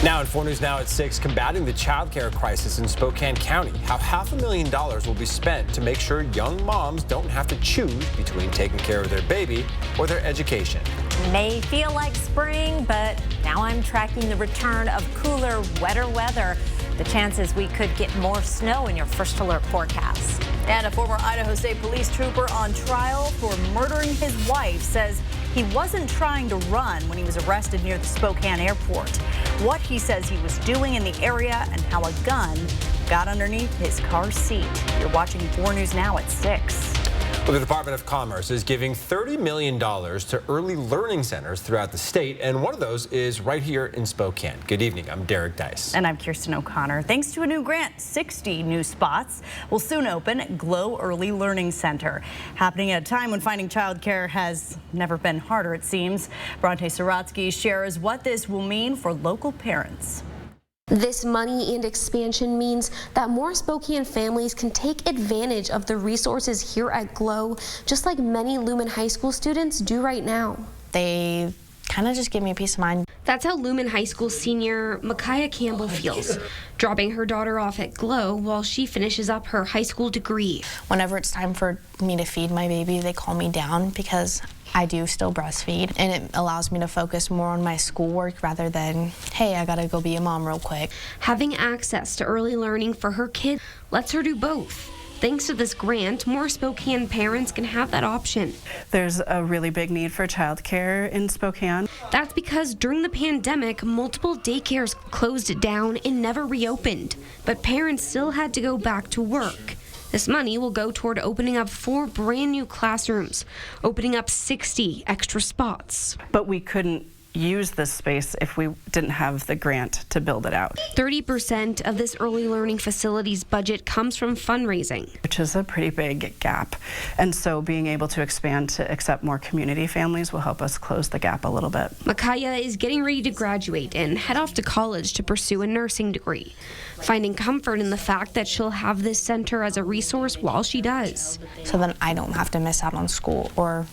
Now in 4 News Now at 6, combating the child care crisis in Spokane County. How $500,000 will be spent to make sure young moms don't have to choose between taking care of their baby or their education. May feel like spring, but now I'm tracking the return of cooler, wetter weather. The chances we could get more snow in your first alert forecast. And a former Idaho State Police trooper on trial for murdering his wife says he wasn't trying to run when he was arrested near the Spokane airport. What he says he was doing in the area and how a gun got underneath his car seat. You're watching 4 News Now at 6. Well, the Department of Commerce is giving $30 million to early learning centers throughout the state, and one of those is right here in Spokane. Good evening, I'm Derek Dice. And I'm Kirsten O'Connor. Thanks to a new grant, 60 new spots will soon open at Glow Early Learning Center. Happening at a time when finding childcare has never been harder, it seems. Bronte Saratsky shares what this will mean for local parents. This money and expansion means that more Spokane families can take advantage of the resources here at Glow, just like many Lumen High School students do right now. They kind of just give me peace of mind. That's how Lumen High School senior Micaiah Campbell feels, dropping her daughter off at Glow while she finishes up her high school degree. Whenever it's time for me to feed my baby, they call me down because I do still breastfeed, and it allows me to focus more on my schoolwork rather than, hey, I gotta go be a mom real quick. Having access to early learning for her kid lets her do both. Thanks to this grant, more Spokane parents can have that option. There's a really big need for childcare in Spokane. That's because during the pandemic, multiple daycares closed down and never reopened, but parents still had to go back to work. This money will go toward opening up 4 brand new classrooms, opening up 60 extra spots. But we couldn't use this space if we didn't have the grant to build it out. 30% of this early learning facility's budget comes from fundraising, which is a pretty big gap. And so being able to expand to accept more community families will help us close the gap a little bit. Micaiah is getting ready to graduate and head off to college to pursue a nursing degree, finding comfort in the fact that she'll have this center as a resource while she does. So then I don't have to miss out on school or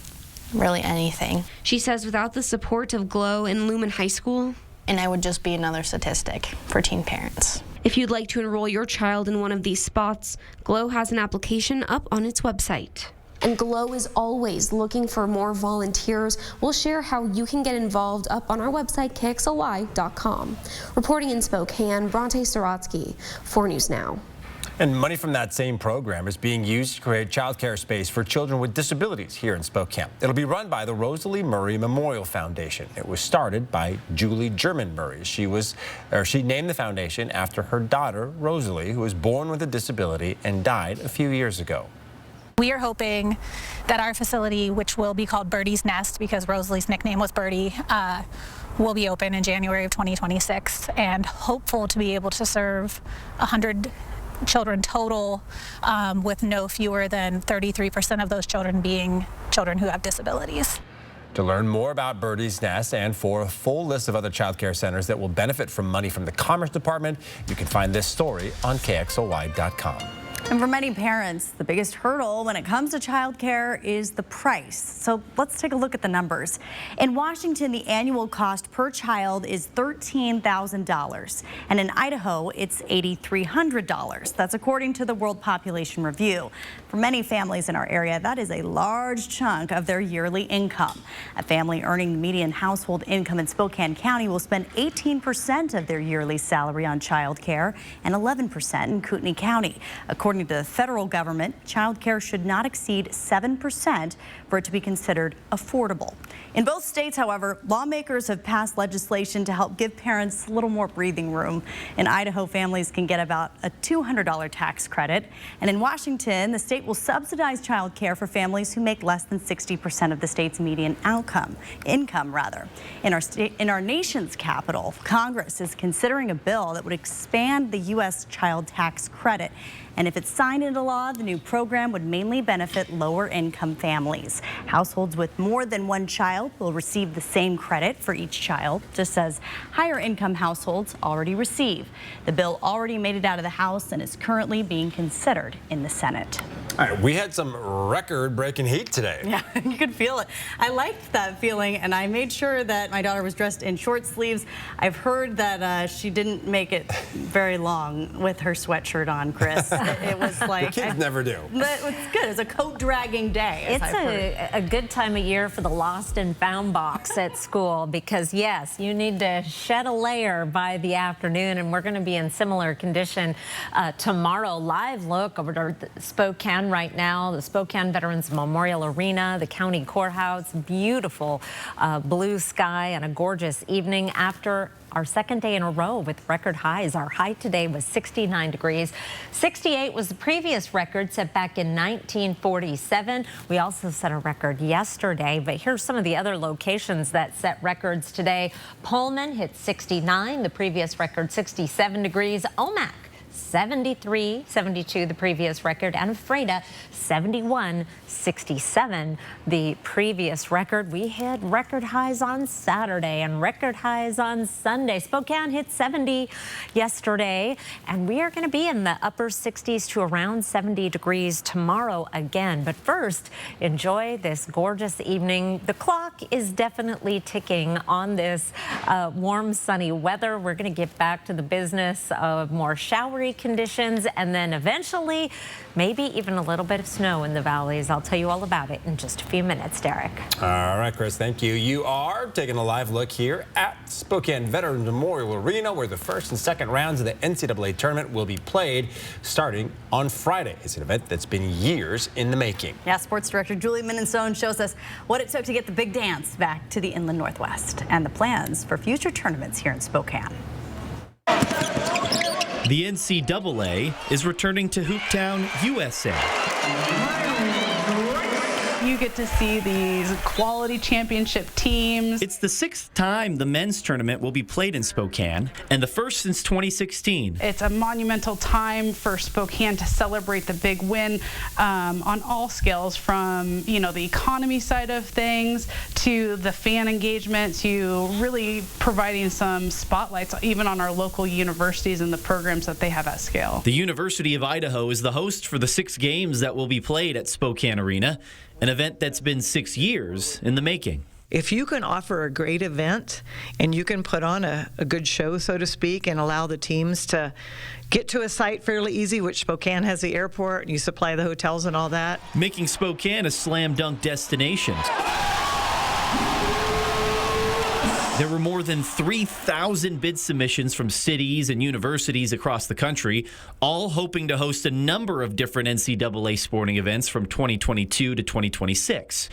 really anything. She says without the support of Glow and Lumen High School, and I would just be another statistic for teen parents. If you'd like to enroll your child in one of these spots, Glow has an application up on its website. And Glow is always looking for more volunteers. We'll share how you can get involved up on our website, KXLY.com. Reporting in Spokane, Bronte Saratsky, 4 News Now. And money from that same program is being used to create child care space for children with disabilities here in Spokane. It'll be run by the Rosalie Murray Memorial Foundation. It was started by Julie German Murray. She named the foundation after her daughter, Rosalie, who was born with a disability and died a few years ago. We are hoping that our facility, which will be called Birdie's Nest because Rosalie's nickname was Birdie, will be open in January of 2026, and hopeful to be able to serve 100 children total, with no fewer than 33% of those children being children who have disabilities. To learn more about Birdie's Nest and for a full list of other child care centers that will benefit from money from the Commerce Department, you can find this story on KXLY.com. And for many parents, the biggest hurdle when it comes to childcare is the price. So let's take a look at the numbers. In Washington, the annual cost per child is $13,000. And in Idaho, it's $8,300. That's according to the World Population Review. For many families in our area, that is a large chunk of their yearly income. A family earning the median household income in Spokane County will spend 18% of their yearly salary on childcare and 11% in Kootenai County. According to the federal government, child care should not exceed 7% for it to be considered affordable. In both states, however, lawmakers have passed legislation to help give parents a little more breathing room. In Idaho, families can get about a $200 tax credit. And in Washington, the state will subsidize child care for families who make less than 60% of the state's median income. In our nation's capital, Congress is considering a bill that would expand the U.S. child tax credit. And if it's signed into law, the new program would mainly benefit lower income families. Households with more than one child will receive the same credit for each child, just as higher income households already receive. The bill already made it out of the House and is currently being considered in the Senate. All right, we had some record-breaking heat today. Yeah, you could feel it. I liked that feeling, and I made sure that my daughter was dressed in short sleeves. I've heard that she didn't make it very long with her sweatshirt on, Chris. It was like... The kids never do. But it's good. It's a coat-dragging day. It's a good time of year for the lost and found box at school because, yes, you need to shed a layer by the afternoon, and we're going to be in similar condition tomorrow. Live look over to Spokane right now, the Spokane Veterans Memorial Arena, the county courthouse, beautiful blue sky and a gorgeous evening after our second day in a row with record highs. Our high today was 69 degrees. 68 was the previous record set back in 1947. We also set a record yesterday, but here's some of the other locations that set records today. Pullman hit 69, the previous record 67 degrees. Omak 73, 72 the previous record, and Ephrata 71, 67 the previous record. We hit record highs on Saturday and record highs on Sunday. Spokane hit 70 yesterday, and we are going to be in the upper 60s to around 70 degrees tomorrow again. But first, enjoy this gorgeous evening. The clock is definitely ticking on this warm, sunny weather. We're going to get back to the business of more showery conditions, and then eventually maybe even a little bit of snow in the valleys. I'll tell you all about it in just a few minutes, Derek. All right, Chris, thank you. You are taking a live look here at Spokane Veterans Memorial Arena, where the first and second rounds of the NCAA tournament will be played starting on Friday. It's an event that's been years in the making. Yeah, sports director Julie Minnesone shows us what it took to get the big dance back to the Inland Northwest and the plans for future tournaments here in Spokane. The NCAA is returning to Hooptown, USA. You get to see these quality championship teams. It's the 6th time the men's tournament will be played in Spokane, and the first since 2016. It's a monumental time for Spokane to celebrate the big win on all scales, from the economy side of things to the fan engagement to really providing some spotlights even on our local universities and the programs that they have at scale. The University of Idaho is the host for the 6 games that will be played at Spokane Arena, an event that's been 6 years in the making. If you can offer a great event and you can put on a good show, so to speak, and allow the teams to get to a site fairly easy, which Spokane has the airport, and you supply the hotels and all that. Making Spokane a slam dunk destination. There were more than 3,000 bid submissions from cities and universities across the country, all hoping to host a number of different NCAA sporting events from 2022 to 2026.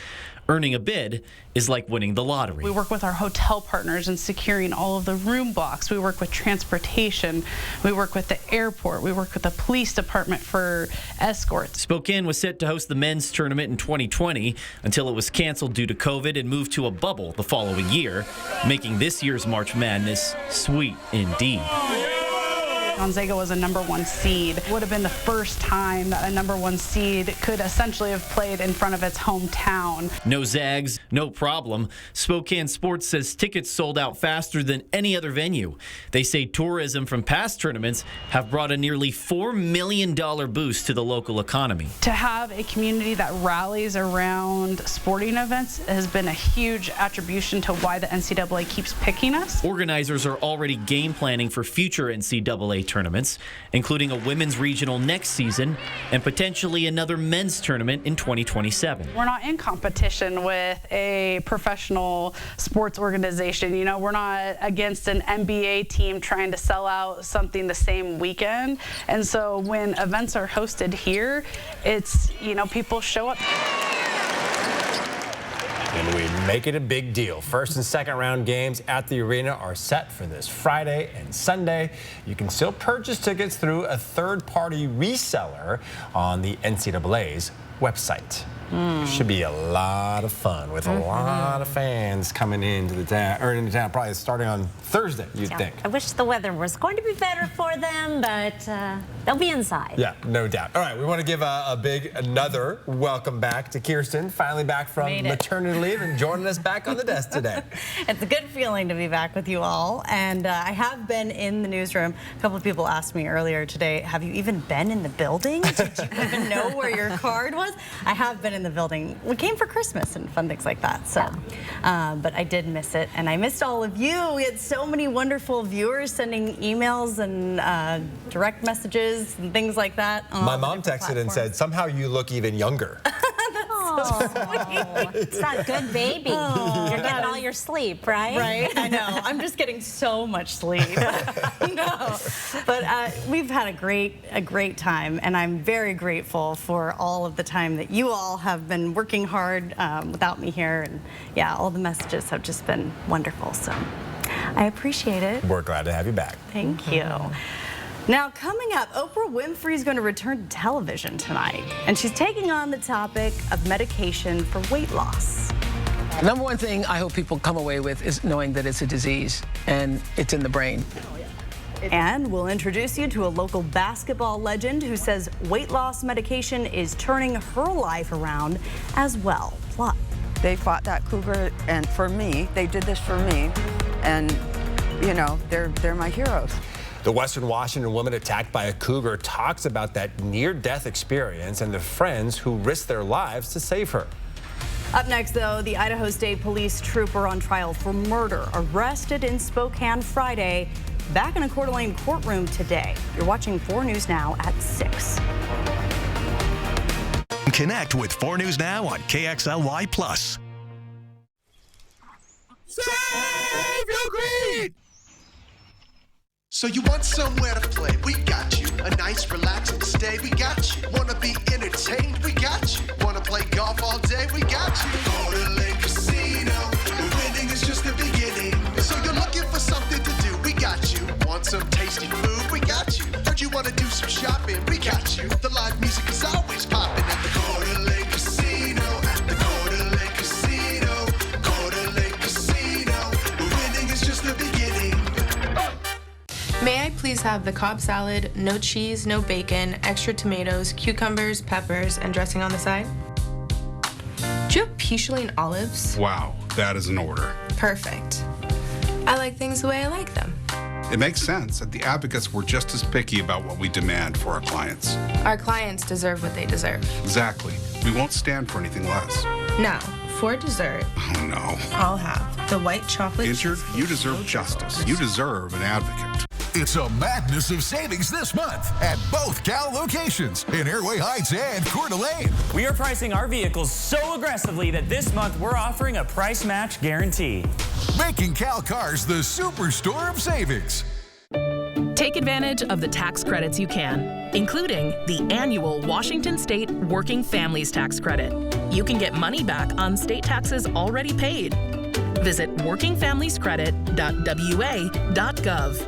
Earning a bid is like winning the lottery. We work with our hotel partners in securing all of the room blocks. We work with transportation. We work with the airport. We work with the police department for escorts. Spokane was set to host the men's tournament in 2020 until it was canceled due to COVID and moved to a bubble the following year, making this year's March Madness sweet indeed. Gonzaga was a #1 seed. Would have been the first time that a #1 seed could essentially have played in front of its hometown. No Zags, no problem. Spokane Sports says tickets sold out faster than any other venue. They say tourism from past tournaments have brought a nearly $4 million boost to the local economy. To have a community that rallies around sporting events has been a huge attribution to why the NCAA keeps picking us. Organizers are already game planning for future NCAA tournaments, including a women's regional next season and potentially another men's tournament in 2027. We're not in competition with a professional sports organization. We're not against an NBA team trying to sell out something the same weekend. And so when events are hosted here, it's, people show up. And we make it a big deal. First and second round games at the arena are set for this Friday and Sunday. You can still purchase tickets through a third-party reseller on the NCAA's website. Should be a lot of fun with a lot of fans coming into the town, probably starting on Thursday, you'd think. I wish the weather was going to be better for them, but they'll be inside. Yeah, no doubt. All right, we want to give another welcome back to Kirsten, finally back from maternity leave and joining us back on the desk today. It's a good feeling to be back with you all, and I have been in the newsroom. A couple of people asked me earlier today, have you even been in the building? Did you even know where your card was? I have been in the building. We came for Christmas and fun things like that, so. But I did miss it, and I missed all of you. We had so many wonderful viewers sending emails and direct messages and things like that. My mom texted and said, somehow you look even younger. It's that good baby. You're getting all your sleep, right? Right, I know. I'm just getting so much sleep. No, but we've had a great time, and I'm very grateful for all of the time that you all have been working hard without me here, and yeah, all the messages have just been wonderful. So I appreciate it. We're glad to have you back. Thank you. Now, coming up, Oprah Winfrey is going to return to television tonight, and she's taking on the topic of medication for weight loss. Number one thing I hope people come away with is knowing that it's a disease and it's in the brain. And we'll introduce you to a local basketball legend who says weight loss medication is turning her life around as well. Plus, they fought that cougar, and for me, they did this for me, and you know, they're my heroes. The Western Washington woman attacked by a cougar talks about that near-death experience and the friends who risked their lives to save her. Up next, though, the Idaho State Police trooper on trial for murder, arrested in Spokane Friday, back in a Coeur d'Alene courtroom today. You're watching 4 News Now at 6. Connect with 4 News Now on KXLY+. Save your greed! So you want somewhere to play? We got you. A nice, relaxing stay? We got you. Wanna be entertained? We got you. Wanna play golf all day? We got you. Coeur d'Alene Casino. The winning is just the beginning. So you're looking for something to do? We got you. Want some tasty food? We got you. Heard you wanna do some shopping? We got you. The live music is always popping at the Coeur d'Alene Casino. At the Coeur d'Alene Casino. Coeur d'Alene Casino. The winning is just the beginning. May I please have the Cobb salad, no cheese, no bacon, extra tomatoes, cucumbers, peppers, and dressing on the side? Do you have Picheline olives? Wow, that is an order. Perfect. I like things the way I like them. It makes sense. At the Advocates, we're just as picky about what we demand for our clients. Our clients deserve what they deserve. Exactly. We won't stand for anything less. Now, for dessert, Oh, no. I'll have the white chocolate. Injured? You deserve justice. You deserve an advocate. It's a madness of savings this month at both Cal locations in Airway Heights and Coeur d'Alene. We are pricing our vehicles so aggressively that this month we're offering a price match guarantee. Making Cal Cars the superstore of savings. Take advantage of the tax credits you can, including the annual Washington State Working Families Tax Credit. You can get money back on state taxes already paid. Visit workingfamiliescredit.wa.gov.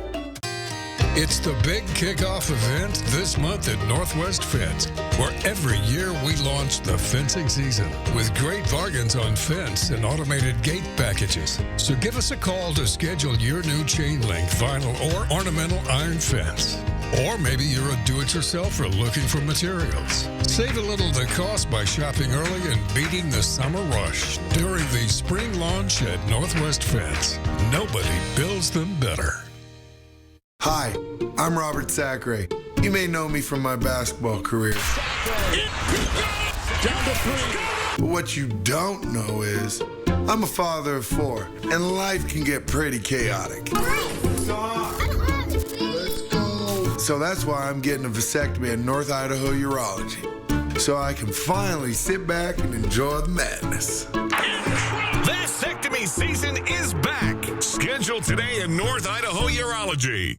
It's the big kickoff event this month at Northwest Fence, where every year we launch the fencing season with great bargains on fence and automated gate packages. So give us a call to schedule your new chain link, vinyl, or ornamental iron fence. Or maybe you're a do-it-yourselfer looking for materials. Save a little of the cost by shopping early and beating the summer rush during the spring launch at Northwest Fence. Nobody builds them better. Hi, I'm Robert Sacre. You may know me from my basketball career. But what you don't know is I'm a father of 4, and life can get pretty chaotic. So that's why I'm getting a vasectomy at North Idaho Urology, so I can finally sit back and enjoy the madness. Vasectomy season is back. Scheduled today in North Idaho Urology.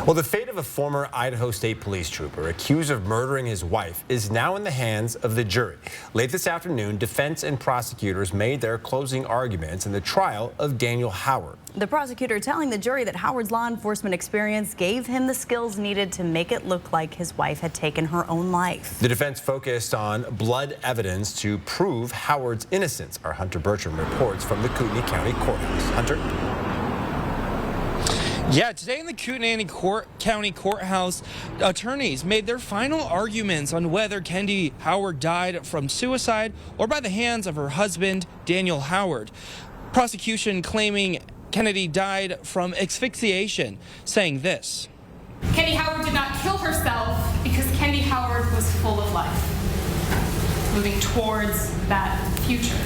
Well, the fate of a former Idaho State Police trooper accused of murdering his wife is now in the hands of the jury. Late this afternoon, defense and prosecutors made their closing arguments in the trial of Daniel Howard. The prosecutor telling the jury that Howard's law enforcement experience gave him the skills needed to make it look like his wife had taken her own life. The defense focused on blood evidence to prove Howard's innocence. Our Hunter Bertram reports from the Kootenai County Courthouse. Hunter? Yeah, today in the Kootenai County Courthouse, attorneys made their final arguments on whether Kendi Howard died from suicide or by the hands of her husband, Daniel Howard. Prosecution claiming Kennedy died from asphyxiation, saying this. Kendi Howard did not kill herself because Kendi Howard was full of life, moving towards that future.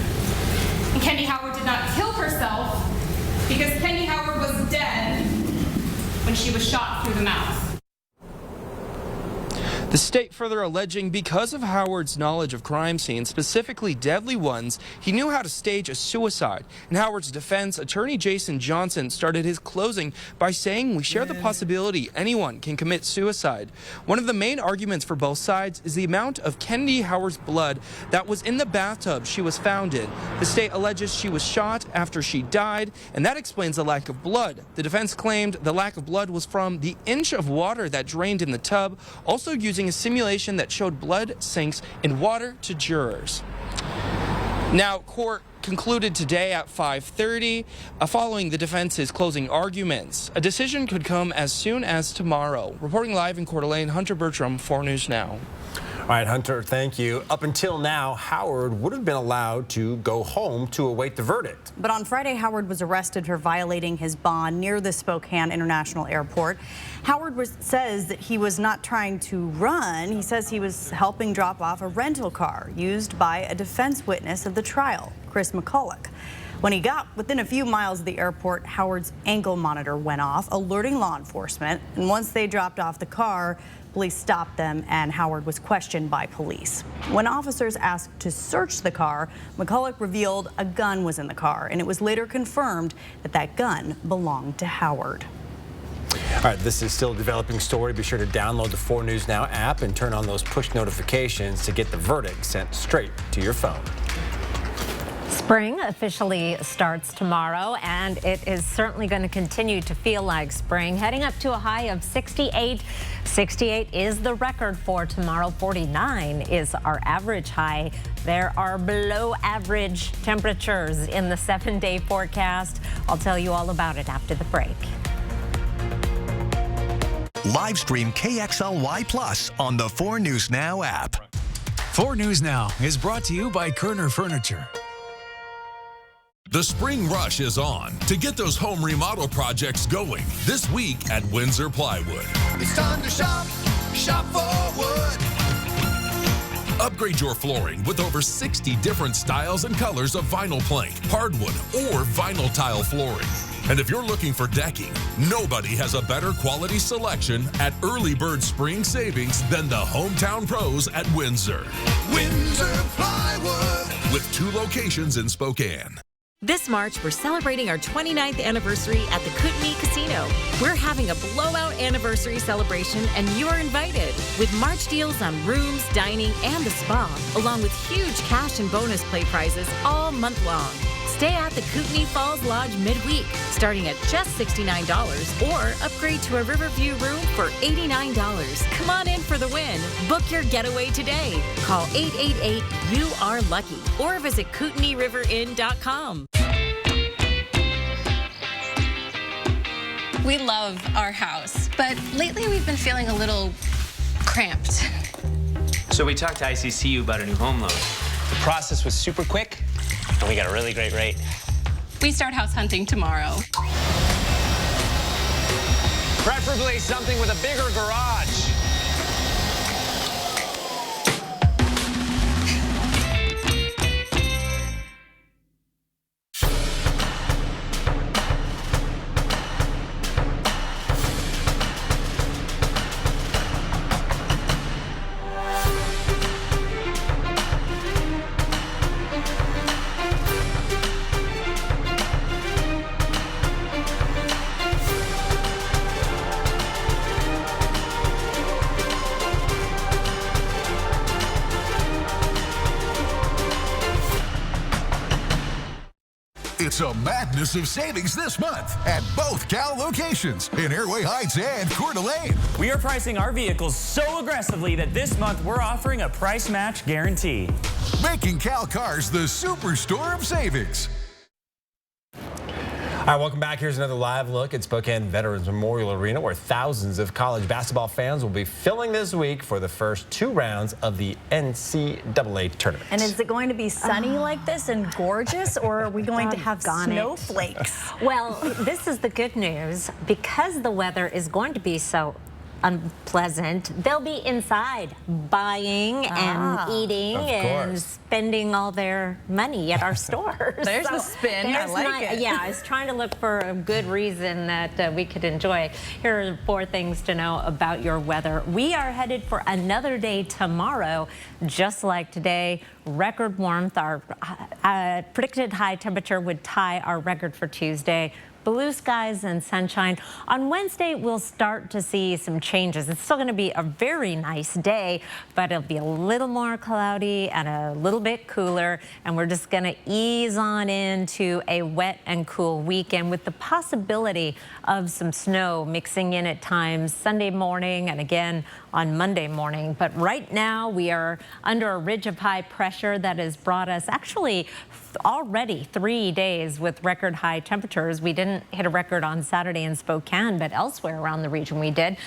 And Kendi Howard did not kill herself because Kendi Howard was dead when she was shot through the mouth. The state further alleging because of Howard's knowledge of crime scenes, specifically deadly ones, he knew how to stage a suicide. And Howard's defense attorney Jason Johnson started his closing by saying, "We share the possibility anyone can commit suicide." One of the main arguments for both sides is the amount of Kendi Howard's blood that was in the bathtub she was found in. The state alleges she was shot after she died, and that explains the lack of blood. The defense claimed the lack of blood was from the inch of water that drained in the tub, also using a simulation that showed blood sinks in water to jurors. Now, court concluded today at 5:30, following the defense's closing arguments. A decision could come as soon as tomorrow. Reporting live in Coeur d'Alene, Hunter Bertram, 4 News Now. All right, Hunter, thank you. Up until now, Howard would have been allowed to go home to await the verdict. But on Friday, Howard was arrested for violating his bond near the Spokane International Airport. Howard says that he was not trying to run. He says he was helping drop off a rental car used by a defense witness of the trial, Chris McCulloch. When he got within a few miles of the airport, Howard's ankle monitor went off, alerting law enforcement. And once they dropped off the car, police stopped them and Howard was questioned by police. When officers asked to search the car, McCulloch revealed a gun was in the car, and it was later confirmed that that gun belonged to Howard. All right, this is still a developing story. Be sure to download the 4 News Now app and turn on those push notifications to get the verdict sent straight to your phone. Spring officially starts tomorrow, and it is certainly going to continue to feel like spring, heading up to a high of 68. 68 is the record for tomorrow. 49 is our average high. There are below average temperatures in the 7-day forecast. I'll tell you all about it after the break. Live stream KXLY Plus on the 4 News Now app. 4 News Now is brought to you by Kerner Furniture. The spring rush is on to get those home remodel projects going this week at Windsor Plywood. It's time to shop, shop for wood. Upgrade your flooring with over 60 different styles and colors of vinyl plank, hardwood, or vinyl tile flooring. And if you're looking for decking, nobody has a better quality selection at Early Bird Spring Savings than the hometown pros at Windsor. Windsor Plywood. With 2 locations in Spokane. This March, we're celebrating our 29th anniversary at the Kootenai Casino. We're having a blowout anniversary celebration, and you are invited. With March deals on rooms, dining, and the spa, along with huge cash and bonus play prizes all month long. Stay at the Kootenai Falls Lodge midweek, starting at just $69, or upgrade to a Riverview room for $89. Come on in for the win. Book your getaway today. Call 888-YOU-ARE-LUCKY or visit KootenaiRiverInn.com. We love our house, but lately we've been feeling a little cramped. So we talked to ICCU about a new home loan. The process was super quick, and we got a really great rate. We start house hunting tomorrow. Preferably something with a bigger garage. It's a madness of savings this month at both Cal locations in Airway Heights and Coeur d'Alene. We are pricing our vehicles so aggressively that this month we're offering a price match guarantee. Making Cal Cars the superstore of savings. All right, welcome back. Here's another live look at Spokane Veterans Memorial Arena, where thousands of college basketball fans will be filling this week for the first 2 rounds of the NCAA tournament. And is it going to be sunny like this and gorgeous, or are we going to have snowflakes? Well, this is the good news. Because the weather is going to be so unpleasant, they'll be inside buying and eating and spending all their money at our stores. There's the spin. I like it. Yeah, I was trying to look for a good reason that we could enjoy. Here are 4 things to know about your weather. We are headed for another day tomorrow, just like today. Record warmth. Our predicted high temperature would tie our record for Tuesday. Blue skies and sunshine. On Wednesday, we'll start to see some changes. It's still going to be a very nice day, but it'll be a little more cloudy and a little bit cooler, and we're just going to ease on into a wet and cool weekend with the possibility of some snow mixing in at times Sunday morning and again on Monday morning. But right now, we are under a ridge of high pressure that has brought us actually already 3 days with record high temperatures. We didn't hit a record on Saturday in Spokane, but elsewhere around the region we did.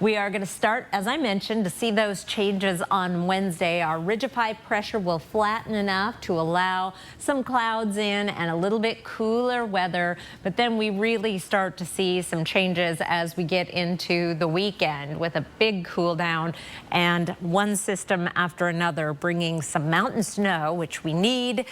We are going to start, as I mentioned, to see those changes on Wednesday. Our ridge of high pressure will flatten enough to allow some clouds in and a little bit cooler weather, but then we really start to see some changes as we get into the weekend with a big cool down and one system after another bringing some mountain snow, which we need,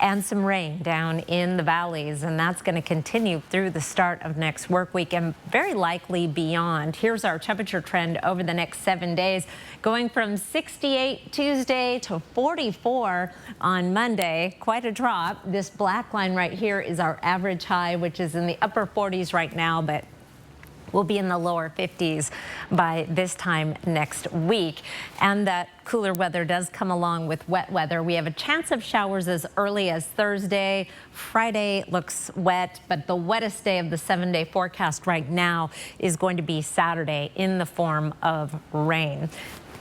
and some rain down in the valleys, and that's going to continue through the start of next work week and very likely beyond. Here's our temperature trend over the next 7 days, going from 68 Tuesday to 44 on Monday. Quite a drop. This black line right here is our average high, which is in the upper 40s right now, but we'll be in the lower 50s by this time next week. And that cooler weather does come along with wet weather. We have a chance of showers as early as Thursday. Friday looks wet, but the wettest day of the 7-day forecast right now is going to be Saturday in the form of rain.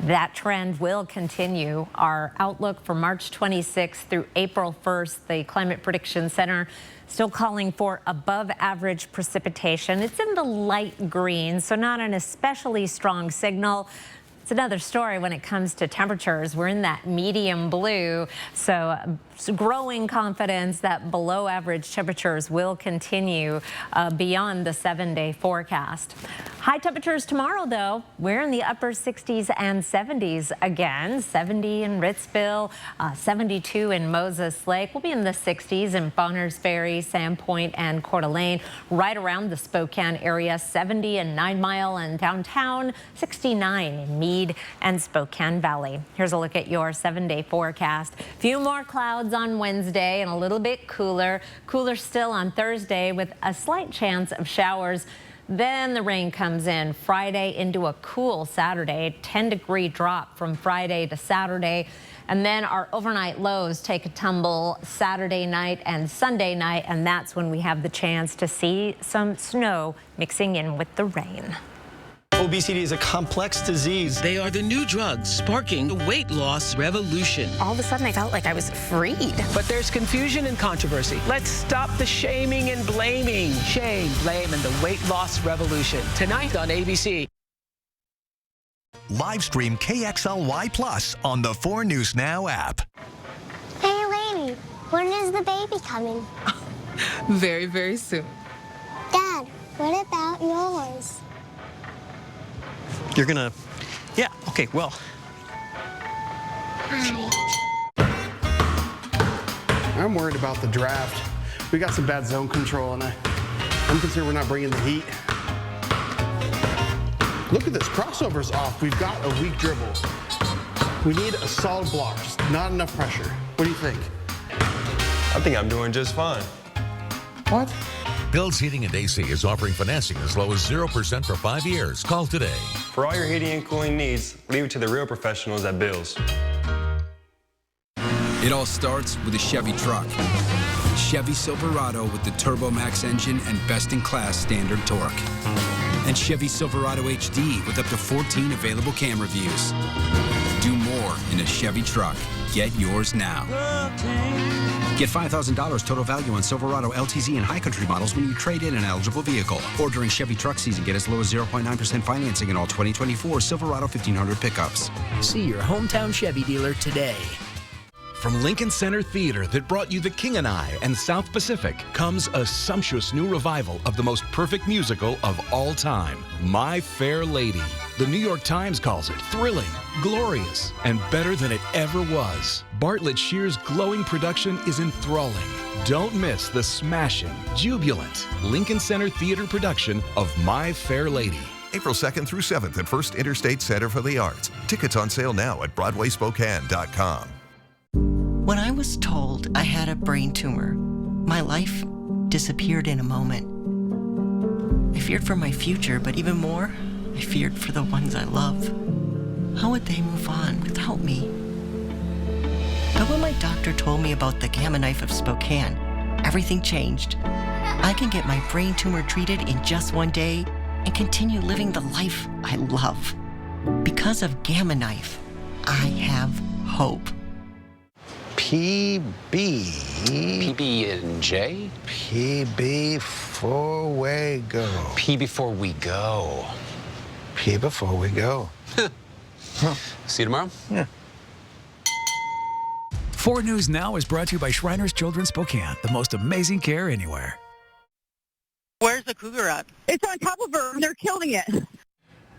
That trend will continue. Our outlook for March 26th through April 1st, the Climate Prediction Center still calling for above average precipitation. It's in the light green, so not an especially strong signal. It's another story when it comes to temperatures. We're in that medium blue, so growing confidence that below average temperatures will continue beyond the 7-day forecast. High temperatures tomorrow, though. We're in the upper 60s and 70s again. 70 in Ritzville, 72 in Moses Lake. We'll be in the 60s in Bonners Ferry, Sandpoint, and Coeur d'Alene. Right around the Spokane area, 70 in 9 Mile and downtown, 69 in Meade and Spokane Valley. Here's a look at your 7-day forecast. Few more clouds on Wednesday and a little bit cooler. Cooler still on Thursday with a slight chance of showers. Then the rain comes in Friday into a cool Saturday, 10-degree drop from Friday to Saturday. And then our overnight lows take a tumble Saturday night and Sunday night, and that's when we have the chance to see some snow mixing in with the rain. Obesity is a complex disease. They are the new drugs sparking the weight loss revolution. All of a sudden, I felt like I was freed. But there's confusion and controversy. Let's stop the shaming and blaming. Shame, blame, and the weight loss revolution. Tonight on ABC. Live stream KXLY Plus on the 4 News Now app. Hey, lady, when is the baby coming? Very, very soon. Dad, what about yours? You're gonna, yeah, okay, well. I'm worried about the draft. We got some bad zone control, and I'm concerned we're not bringing the heat. Look at this, crossover's off. We've got a weak dribble. We need a solid block, just not enough pressure. What do you think? I think I'm doing just fine. What? Bill's Heating and AC is offering financing as low as 0% for 5 years. Call today. For all your heating and cooling needs, leave it to the real professionals at Bill's. It all starts with a Chevy truck. Chevy Silverado with the Turbo Max engine and best-in-class standard torque. And Chevy Silverado HD with up to 14 available camera views. Do more in a Chevy truck. Get yours now. Get $5,000 total value on Silverado LTZ and High Country models when you trade in an eligible vehicle. Or during Chevy truck season, get as low as 0.9% financing in all 2024 Silverado 1500 pickups. See your hometown Chevy dealer today. From Lincoln Center Theater that brought you The King and I and South Pacific comes a sumptuous new revival of the most perfect musical of all time, My Fair Lady. The New York Times calls it thrilling, glorious, and better than it ever was. Bartlett Shear's glowing production is enthralling. Don't miss the smashing, jubilant Lincoln Center Theater production of My Fair Lady. April 2nd through 7th at First Interstate Center for the Arts. Tickets on sale now at BroadwaySpokane.com. When I was told I had a brain tumor, my life disappeared in a moment. I feared for my future, but even more, I feared for the ones I love. How would they move on without me? But when my doctor told me about the Gamma Knife of Spokane, everything changed. I can get my brain tumor treated in just one day and continue living the life I love. Because of Gamma Knife, I have hope. PB&J? PB before we go. P before we go. P before we go. See you tomorrow? Yeah. 4 News Now is brought to you by Shriners Children's Spokane, the most amazing care anywhere. Where's the cougar at? It's on top of her. They're killing it.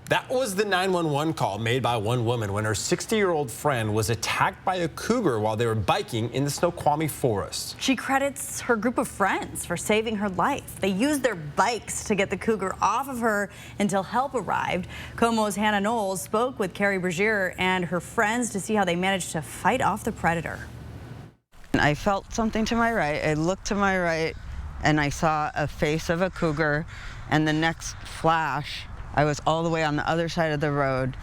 That was the 911 call made by one woman when her 60-year-old friend was attacked by a cougar while they were biking in the Snoqualmie forest. She credits her group of friends for saving her life. They used their bikes to get the cougar off of her until help arrived. Como's Hannah Knowles spoke with Carrie Bergier and her friends to see how they managed to fight off the predator. I felt something to my right. I looked to my right, and I saw a face of a cougar, and the next flash, I was all the way on the other side of the road.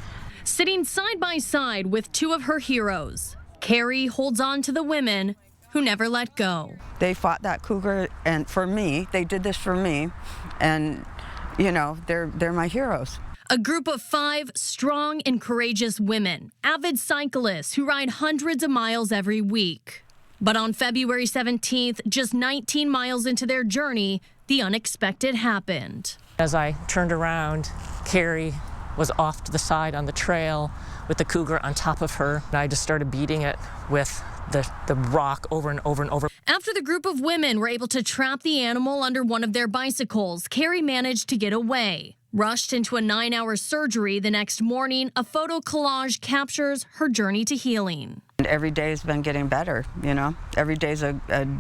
Sitting side by side with 2 of her heroes, Carrie holds on to the women who never let go. They fought that cougar, and for me, they did this for me, and you know, they're my heroes. A group of 5 strong and courageous women, avid cyclists who ride hundreds of miles every week. But on February 17th, just 19 miles into their journey, the unexpected happened. As I turned around, Carrie was off to the side on the trail with the cougar on top of her. And I just started beating it with the rock over and over and over. After the group of women were able to trap the animal under one of their bicycles, Carrie managed to get away. Rushed into a 9-hour surgery the next morning, a photo collage captures her journey to healing. And every day has been getting better, you know. Every day's a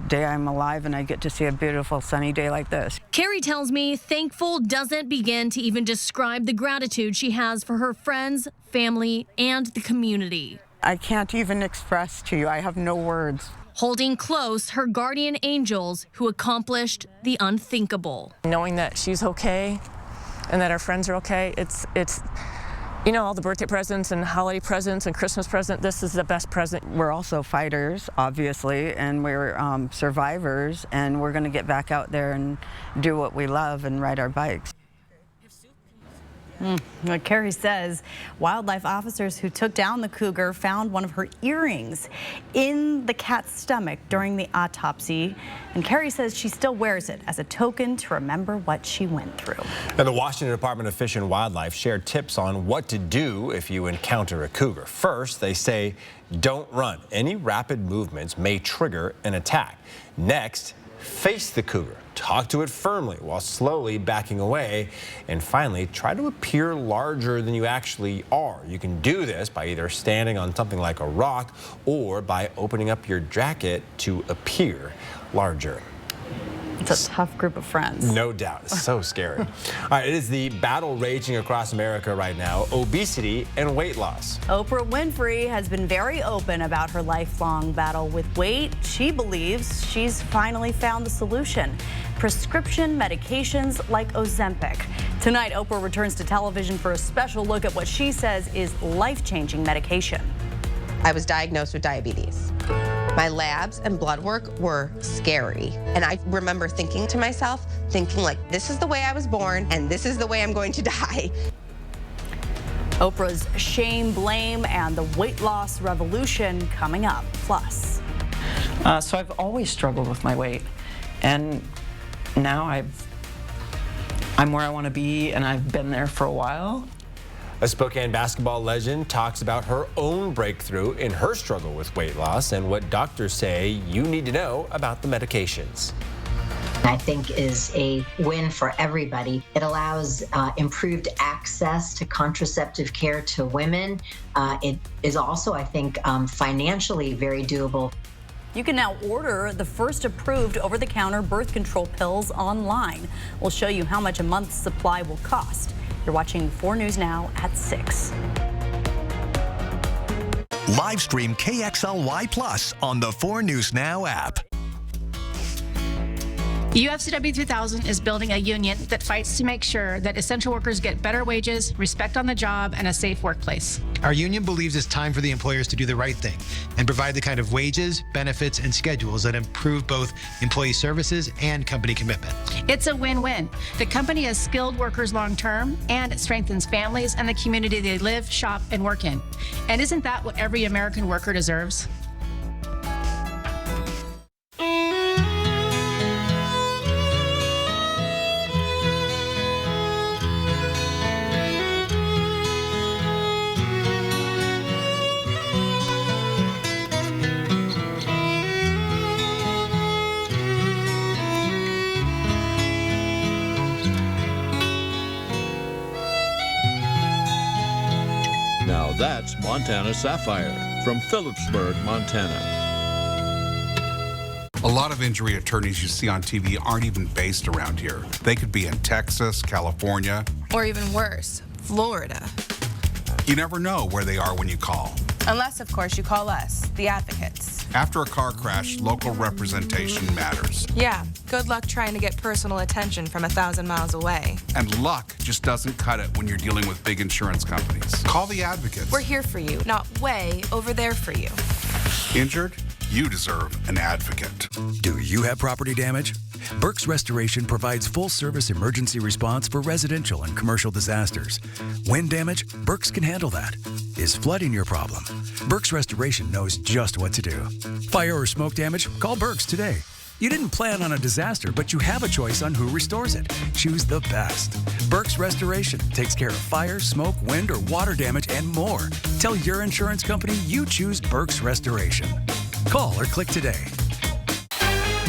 day I'm alive and I get to see a beautiful sunny day like this. Carrie tells me thankful doesn't begin to even describe the gratitude she has for her friends, family, and the community. I can't even express to you. I have no words. Holding close her guardian angels who accomplished the unthinkable. Knowing that she's okay and that our friends are okay, it's you know, all the birthday presents and holiday presents and Christmas present, this is the best present. We're also fighters, obviously, and we're survivors, and we're going to get back out there and do what we love and ride our bikes. What Carrie says, wildlife officers who took down the cougar found one of her earrings in the cat's stomach during the autopsy. And Carrie says she still wears it as a token to remember what she went through. Now, the Washington Department of Fish and Wildlife shared tips on what to do if you encounter a cougar. First, they say don't run. Any rapid movements may trigger an attack. Next, face the cougar. Talk to it firmly while slowly backing away. And finally, try to appear larger than you actually are. You can do this by either standing on something like a rock or by opening up your jacket to appear larger. It's a tough group of friends. No doubt. It's so scary. All right, it is the battle raging across America right now, obesity and weight loss. Oprah Winfrey has been very open about her lifelong battle with weight. She believes she's finally found the solution: prescription medications like Ozempic. Tonight, Oprah returns to television for a special look at what she says is life-changing medication. I was diagnosed with diabetes. My labs and blood work were scary. And I remember thinking to myself, like, this is the way I was born and this is the way I'm going to die. Oprah's shame, blame, and the weight loss revolution coming up. Plus. So I've always struggled with my weight, and now I'm where I want to be, and I've been there for a while. A Spokane basketball legend talks about her own breakthrough in her struggle with weight loss and what doctors say you need to know about the medications. I think is a win for everybody. It allows improved access to contraceptive care to women. It is also, I think, financially very doable. You can now order the first approved over-the-counter birth control pills online. We'll show you how much a month's supply will cost. You're watching 4 News Now at 6. Live stream KXLY Plus on the 4 News Now app. UFCW 3000 is building a union that fights to make sure that essential workers get better wages, respect on the job, and a safe workplace. Our union believes it's time for the employers to do the right thing and provide the kind of wages, benefits, and schedules that improve both employee services and company commitment. It's a win-win. The company has skilled workers long-term, and it strengthens families and the community they live, shop, and work in. And isn't that what every American worker deserves? Now that's Montana Sapphire from Phillipsburg, Montana. A lot of injury attorneys you see on TV aren't even based around here. They could be in Texas, California, Or even worse, Florida. You never know where they are when you call. Unless, of course, you call us, the advocates. After a car crash, local representation matters. Yeah, good luck trying to get personal attention from 1,000 miles away. And luck just doesn't cut it when you're dealing with big insurance companies. Call the advocates. We're here for you, not way over there for you. Injured? You deserve an advocate. Do you have property damage? Burke's Restoration provides full-service emergency response for residential and commercial disasters. Wind damage? Burke's can handle that. Is flooding your problem? Burke's Restoration knows just what to do. Fire or smoke damage? Call Burke's today. You didn't plan on a disaster, but you have a choice on who restores it. Choose the best. Burke's Restoration takes care of fire, smoke, wind, or water damage and more. Tell your insurance company you choose Burke's Restoration. Call or click today.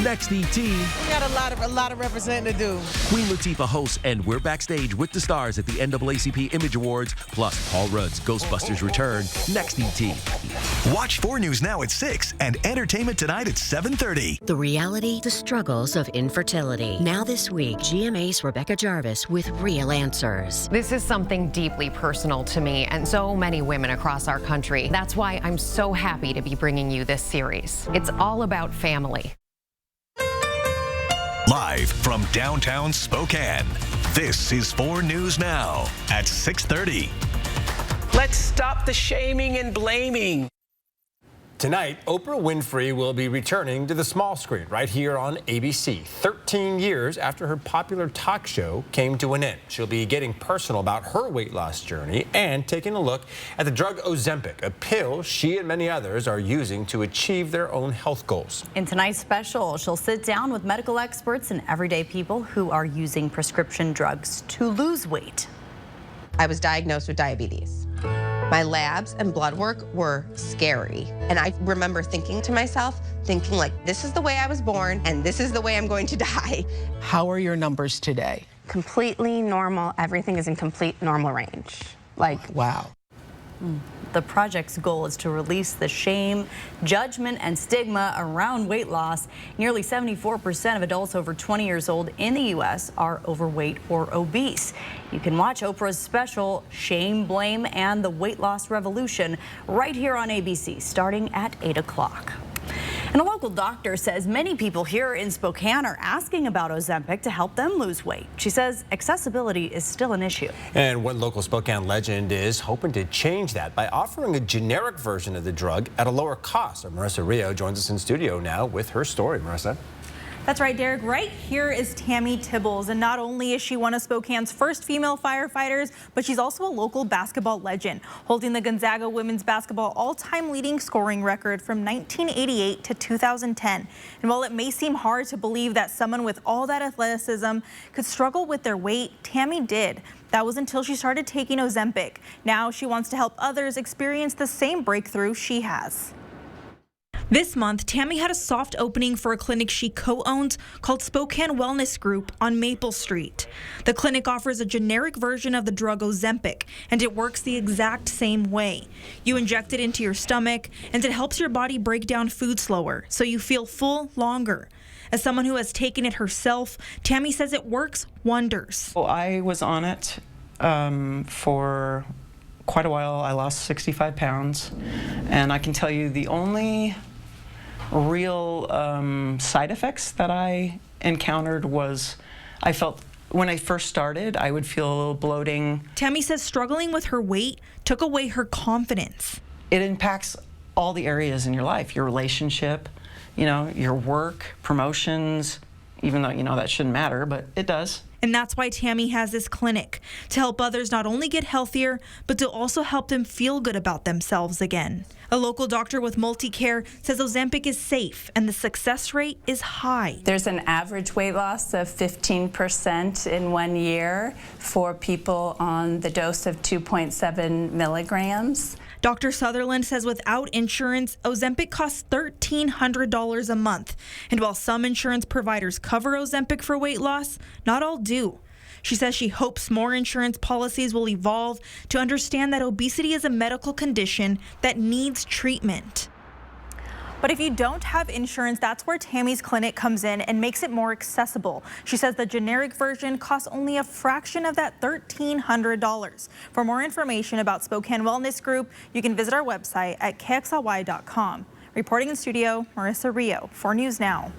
Next, ET. We got a lot of representing to do. Queen Latifah hosts, and we're backstage with the stars at the NAACP Image Awards, plus Paul Rudd's Ghostbusters return. Next, ET. Watch 4 News Now at 6 and Entertainment Tonight at 7:30. The reality, the struggles of infertility. Now this week, GMA's Rebecca Jarvis with real answers. This is something deeply personal to me and so many women across our country. That's why I'm so happy to be bringing you this series. It's all about family. Live from downtown Spokane, this is 4 News Now at 6:30. Let's stop the shaming and blaming. Tonight, Oprah Winfrey will be returning to the small screen right here on ABC, 13 years after her popular talk show came to an end. She'll be getting personal about her weight loss journey and taking a look at the drug Ozempic, a pill she and many others are using to achieve their own health goals. In tonight's special, she'll sit down with medical experts and everyday people who are using prescription drugs to lose weight. I was diagnosed with diabetes. My labs and blood work were scary. And I remember thinking to myself, like, this is the way I was born and this is the way I'm going to die. How are your numbers today? Completely normal. Everything is in complete normal range. Wow. The project's goal is to release the shame, judgment, and stigma around weight loss. Nearly 74% of adults over 20 years old in the U.S. are overweight or obese. You can watch Oprah's special, Shame, Blame, and the Weight Loss Revolution right here on ABC, starting at 8 o'clock. And a local doctor says many people here in Spokane are asking about Ozempic to help them lose weight. She says accessibility is still an issue. And one local Spokane legend is hoping to change that by offering a generic version of the drug at a lower cost. Our Marissa Rio joins us in studio now with her story. Marissa. That's right, Derek. Right here is Tammy Tibbles, and not only is she one of Spokane's first female firefighters, but she's also a local basketball legend, holding the Gonzaga women's basketball all-time leading scoring record from 1988 to 2010. And while it may seem hard to believe that someone with all that athleticism could struggle with their weight, Tammy did. That was until she started taking Ozempic. Now she wants to help others experience the same breakthrough she has. This month, Tammy had a soft opening for a clinic she co-owns called Spokane Wellness Group on Maple Street. The clinic offers a generic version of the drug Ozempic, and it works the exact same way. You inject it into your stomach, and it helps your body break down food slower, so you feel full longer. As someone who has taken it herself, Tammy says it works wonders. Well, I was on it for quite a while. I lost 65 pounds, and I can tell you the only real side effects that I encountered was I felt when I first started, I would feel a little bloating. Tammy says struggling with her weight took away her confidence. It impacts all the areas in your life, your relationship, you know, your work, promotions, even though, you know, that shouldn't matter, but it does. And that's why Tammy has this clinic, to help others not only get healthier, but to also help them feel good about themselves again. A local doctor with MultiCare says Ozempic is safe and the success rate is high. There's an average weight loss of 15% in 1 year for people on the dose of 2.7 milligrams. Dr. Sutherland says without insurance, Ozempic costs $1,300 a month. And while some insurance providers cover Ozempic for weight loss, not all do. She says she hopes more insurance policies will evolve to understand that obesity is a medical condition that needs treatment. But if you don't have insurance, that's where Tammy's clinic comes in and makes it more accessible. She says the generic version costs only a fraction of that $1,300. For more information about Spokane Wellness Group, you can visit our website at kxly.com. Reporting in studio, Marissa Rio, 4 News Now.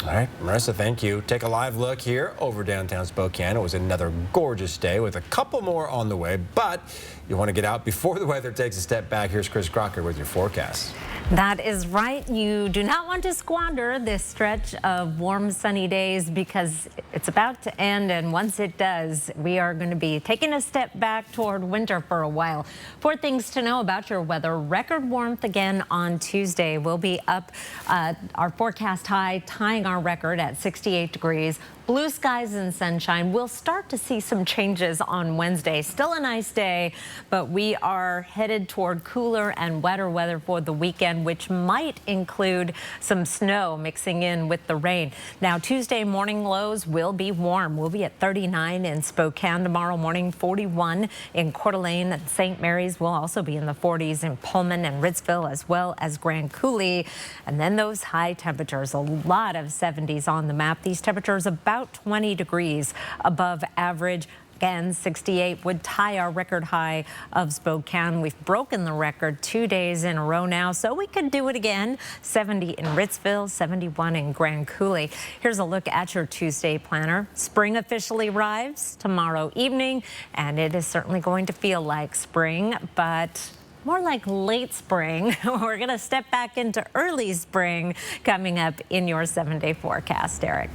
All right, Marissa, thank you. Take a live look here over downtown Spokane. It was another gorgeous day with a couple more on the way, but you want to get out before the weather takes a step back. Here's Chris Crocker with your forecast. That is right. You do not want to squander this stretch of warm, sunny days because it's about to end, and once it does, we are going to be taking a step back toward winter for a while. 4 things to know about your weather. Record warmth again on Tuesday. We'll be up our forecast high, tying our record at 68 degrees. Blue skies and sunshine. We'll start to see some changes on Wednesday. Still a nice day, but we are headed toward cooler and wetter weather for the weekend, which might include some snow mixing in with the rain. Now, Tuesday morning lows will be warm. We'll be at 39 in Spokane tomorrow morning, 41 in Coeur d'Alene and St. Mary's. We'll also be in the 40s in Pullman and Ritzville, as well as Grand Coulee. And then those high temperatures, a lot of 70s on the map. These temperatures about 20 degrees above average. Again, 68 would tie our record high of Spokane. We've broken the record 2 days in a row now, so we could do it again. 70 in Ritzville, 71 in Grand Coulee. Here's a look at your Tuesday planner. Spring officially arrives tomorrow evening, and it is certainly going to feel like spring, but more like late spring. We're going to step back into early spring coming up in your 7-day forecast, Eric.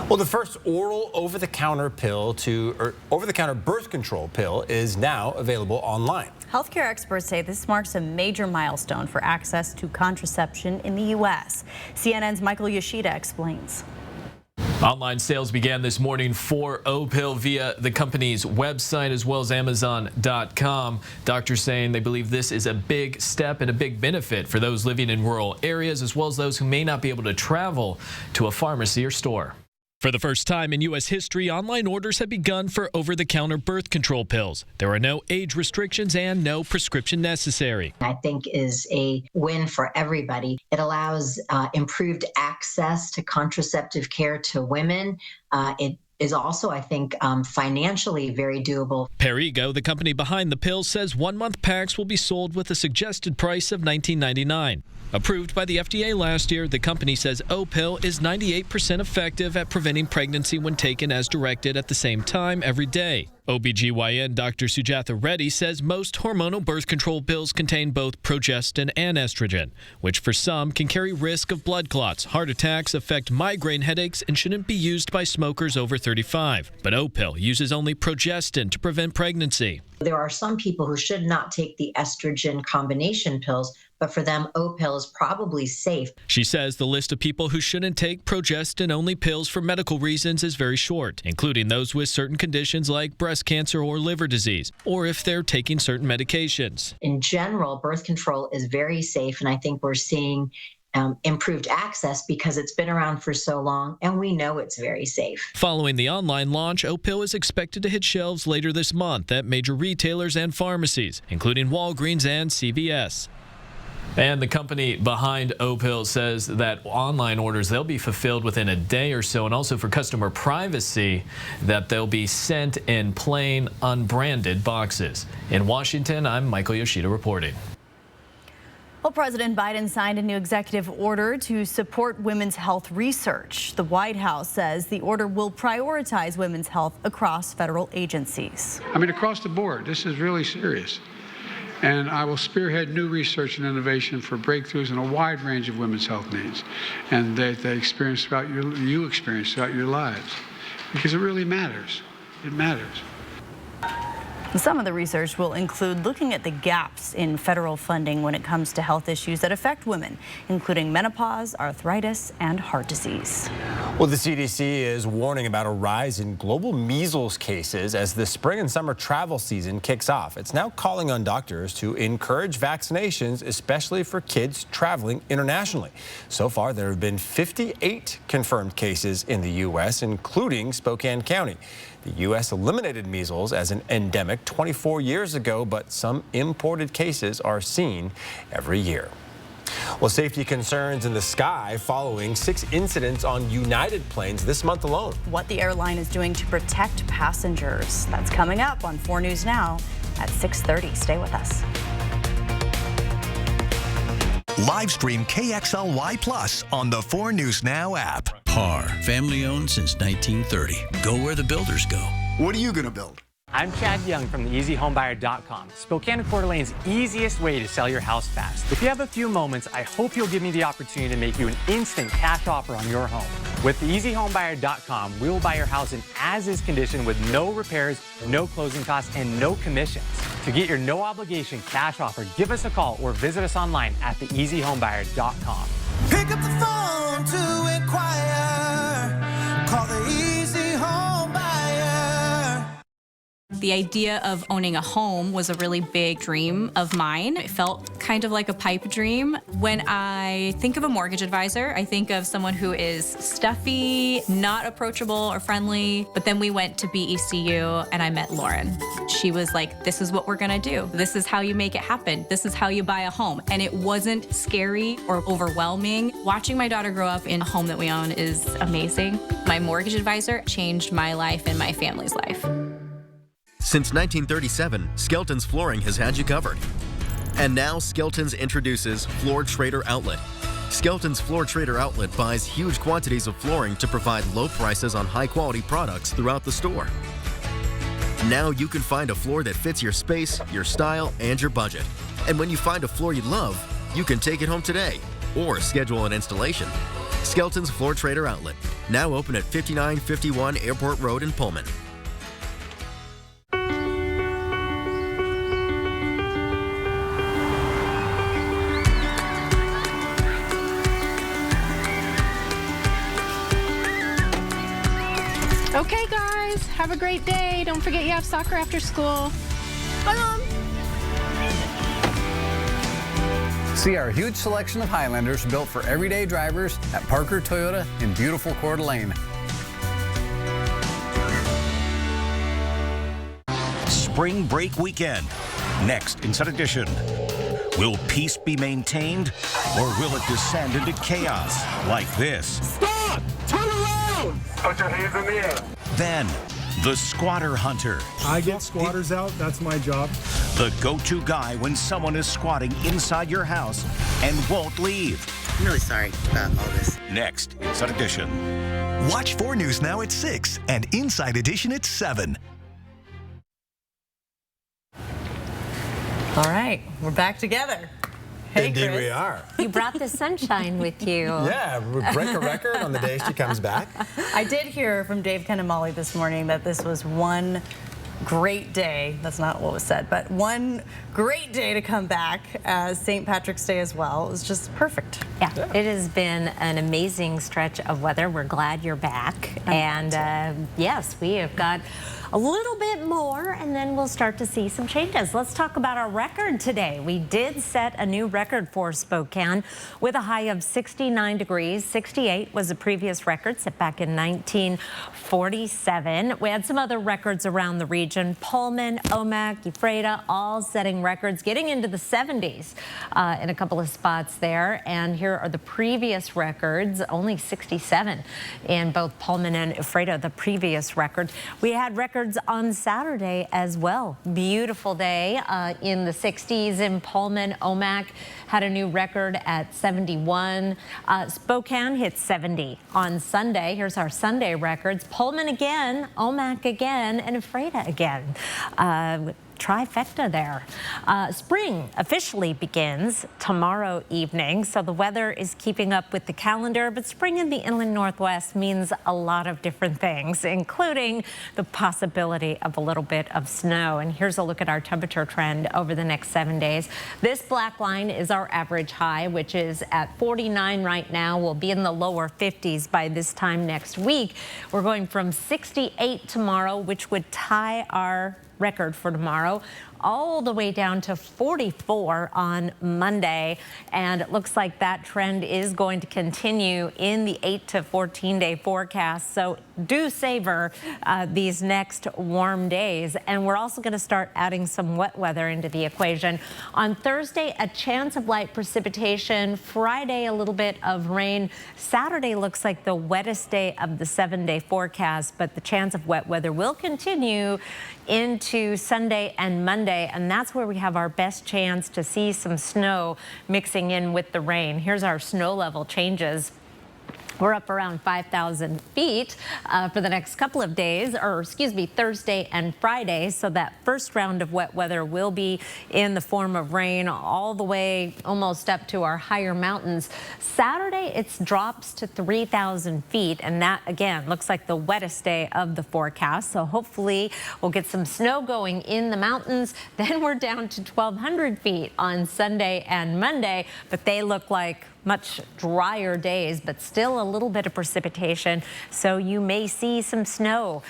Well, the first oral over-the-counter birth control pill is now available online. Healthcare experts say this marks a major milestone for access to contraception in the U.S. CNN's Michael Yoshida explains. Online sales began this morning for Opill via the company's website as well as Amazon.com. Doctors saying they believe this is a big step and a big benefit for those living in rural areas as well as those who may not be able to travel to a pharmacy or store. For the first time in U.S. history, online orders have begun for over-the-counter birth control pills. There are no age restrictions and no prescription necessary. I think is a win for everybody. It allows improved access to contraceptive care to women. It is also, I think, financially very doable. Perrigo, the company behind the pill, says 1-month packs will be sold with a suggested price of $19.99. Approved by the FDA last year, the company says Opill is 98% effective at preventing pregnancy when taken as directed at the same time every day. OBGYN Dr. Sujatha Reddy says most hormonal birth control pills contain both progestin and estrogen, which for some can carry risk of blood clots, heart attacks, affect migraine headaches, and shouldn't be used by smokers over 35. But Opill uses only progestin to prevent pregnancy. There are some people who should not take the estrogen combination pills, but for them, Opill is probably safe. She says the list of people who shouldn't take progestin-only pills for medical reasons is very short, including those with certain conditions like breast cancer or liver disease, or if they're taking certain medications. In general, birth control is very safe, and I think we're seeing improved access because it's been around for so long, and we know it's very safe. Following the online launch, Opill is expected to hit shelves later this month at major retailers and pharmacies, including Walgreens and CVS. And the company behind Opill says that online orders, they'll be fulfilled within a day or so, and also for customer privacy, that they'll be sent in plain, unbranded boxes. In Washington, I'm Michael Yoshida reporting. Well, President Biden signed a new executive order to support women's health research. The White House says the order will prioritize women's health across federal agencies. I mean, across the board, this is really serious. And I will spearhead new research and innovation for breakthroughs in a wide range of women's health needs, and that they experience throughout you experience throughout your lives, because it really matters. It matters. Some of the research will include looking at the gaps in federal funding when it comes to health issues that affect women, including menopause, arthritis, and heart disease. Well, the CDC is warning about a rise in global measles cases as the spring and summer travel season kicks off. It's now calling on doctors to encourage vaccinations, especially for kids traveling internationally. So far, there have been 58 confirmed cases in the U.S., including Spokane County. The U.S. eliminated measles as an endemic 24 years ago, but some imported cases are seen every year. Well, safety concerns in the sky following 6 incidents on United planes this month alone. What the airline is doing to protect passengers. That's coming up on 4 News Now at 6:30. Stay with us. Live stream KXLY Plus on the 4 News Now app. Par, family owned since 1930. Go where the builders go. What are you going to build? I'm Chad Young from theeasyhomebuyer.com, Spokane and Coeur d'Alene's easiest way to sell your house fast. If you have a few moments, I hope you'll give me the opportunity to make you an instant cash offer on your home. With theeasyhomebuyer.com, we will buy your house in as-is condition with no repairs, no closing costs, and no commissions. To get your no-obligation cash offer, give us a call or visit us online at theeasyhomebuyer.com. Pick up the phone to inquire. Call the Easy Home Buyer. The idea of owning a home was a really big dream of mine. It felt kind of like a pipe dream. When I think of a mortgage advisor, I think of someone who is stuffy, not approachable or friendly. But then we went to BECU and I met Lauren. She was like, this is what we're gonna do. This is how you make it happen. This is how you buy a home. And it wasn't scary or overwhelming. Watching my daughter grow up in a home that we own is amazing. My mortgage advisor changed my life and my family's life. Since 1937, Skelton's Flooring has had you covered. And now Skelton's introduces Floor Trader Outlet. Skelton's Floor Trader Outlet buys huge quantities of flooring to provide low prices on high-quality products throughout the store. Now you can find a floor that fits your space, your style, and your budget. And when you find a floor you love, you can take it home today or schedule an installation. Skelton's Floor Trader Outlet, now open at 5951 Airport Road in Pullman. Okay, guys, have a great day. Don't forget you have soccer after school. Bye, Mom. See our huge selection of Highlanders built for everyday drivers at Parker Toyota in beautiful Coeur d'Alene. Spring break weekend. Next in Sun Edition. Will peace be maintained or will it descend into chaos like this? Stop! Turn around! Put your hands in the air. Then, the squatter hunter. I get squatters out. That's my job. The go-to guy when someone is squatting inside your house and won't leave. I'm really sorry about all this. Next, Inside Edition. Watch 4 News now at 6 and Inside Edition at 7. All right, we're back together. Hey, Indeed Chris. we are. You brought the sunshine with you. Yeah, we break a record on the day she comes back. I did hear from Dave Kennemolly this morning that this was one great day. That's not what was said, but one great day to come back as St. Patrick's Day as well. It was just perfect. Yeah, it has been an amazing stretch of weather. We're glad you're back. And yes, we have got a little bit more, and then we'll start to see some changes. Let's talk about our record today. We did set a new record for Spokane with a high of 69 degrees. 68 was a previous record set back in 1947. We had some other records around the region. Pullman, Omak, Ephrata, all setting records, getting into the 70s in a couple of spots there. And here are the previous records, only 67 in both Pullman and Ephrata, the previous record. We had records on Saturday as well. Beautiful day in the 60s in Pullman. Omak had a new record at 71. Spokane hit 70 on Sunday. Here's our Sunday records. Pullman again, Omak again, and Ephrata again. Trifecta there. Spring officially begins tomorrow evening, so the weather is keeping up with the calendar, but spring in the inland Northwest means a lot of different things, including the possibility of a little bit of snow. And here's a look at our temperature trend over the next 7 days. This black line is our average high, which is at 49 right now. We'll be in the lower 50s by this time next week. We're going from 68 tomorrow, which would tie our record for tomorrow, all the way down to 44 on Monday. And it looks like that trend is going to continue in the 8 to 14 day forecast. So do savor these next warm days. And we're also going to start adding some wet weather into the equation. On Thursday, a chance of light precipitation. Friday, a little bit of rain. Saturday looks like the wettest day of the 7 day forecast, but the chance of wet weather will continue into Sunday and Monday, and that's where we have our best chance to see some snow mixing in with the rain. Here's our snow level changes. We're up around 5,000 feet for the next couple of days, or excuse me, Thursday and Friday. So that first round of wet weather will be in the form of rain all the way almost up to our higher mountains. Saturday, it drops to 3,000 feet, and that again looks like the wettest day of the forecast. So hopefully we'll get some snow going in the mountains. Then we're down to 1,200 feet on Sunday and Monday, but they look like much drier days, but still a little bit of precipitation. So you may see some snow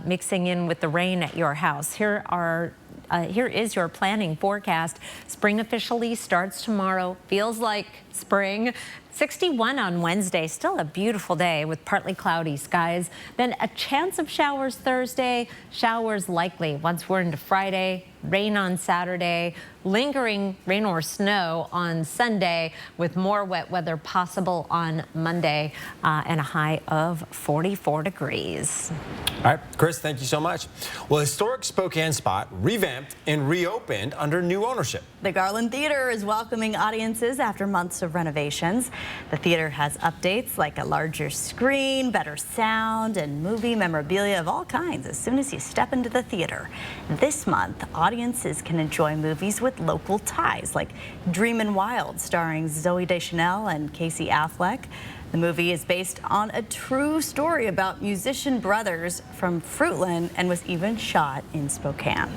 mixing in with the rain at your house. Here is your planning forecast. Spring officially starts tomorrow. Feels like spring. 61 on Wednesday, still a beautiful day with partly cloudy skies. Then a chance of showers Thursday, showers likely once we're into Friday, rain on Saturday, lingering rain or snow on Sunday with more wet weather possible on Monday and a high of 44 degrees. All right, Chris, thank you so much. Well, historic Spokane spot revamped and reopened under new ownership. The Garland Theater is welcoming audiences after months of renovations. The theater has updates like a larger screen, better sound, and movie memorabilia of all kinds as soon as you step into the theater. This month, audiences can enjoy movies with local ties like Dreamin' Wild, starring Zooey Deschanel and Casey Affleck. The movie is based on a true story about musician brothers from Fruitland and was even shot in Spokane.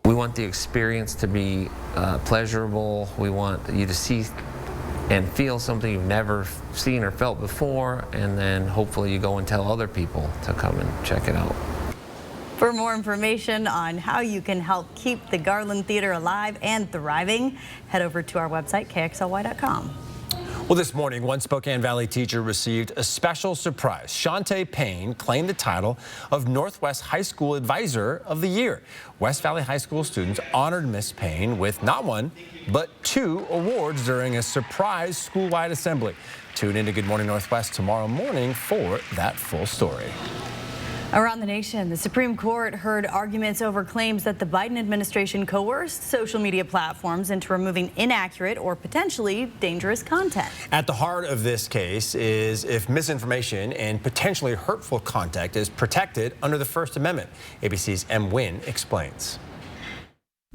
We want the experience to be pleasurable. We want you to see and feel something you've never seen or felt before, and then hopefully you go and tell other people to come and check it out. For more information on how you can help keep the Garland Theater alive and thriving, head over to our website, KXLY.com. Well, this morning, one Spokane Valley teacher received a special surprise. Shantae Payne claimed the title of Northwest High School Advisor of the Year. West Valley High School students honored Miss Payne with not one, but 2 awards during a surprise school-wide assembly. Tune in to Good Morning Northwest tomorrow morning for that full story. Around the nation, the Supreme Court heard arguments over claims that the Biden administration coerced social media platforms into removing inaccurate or potentially dangerous content. At the heart of this case is if misinformation and potentially hurtful content is protected under the First Amendment. ABC's M. Nguyen explains.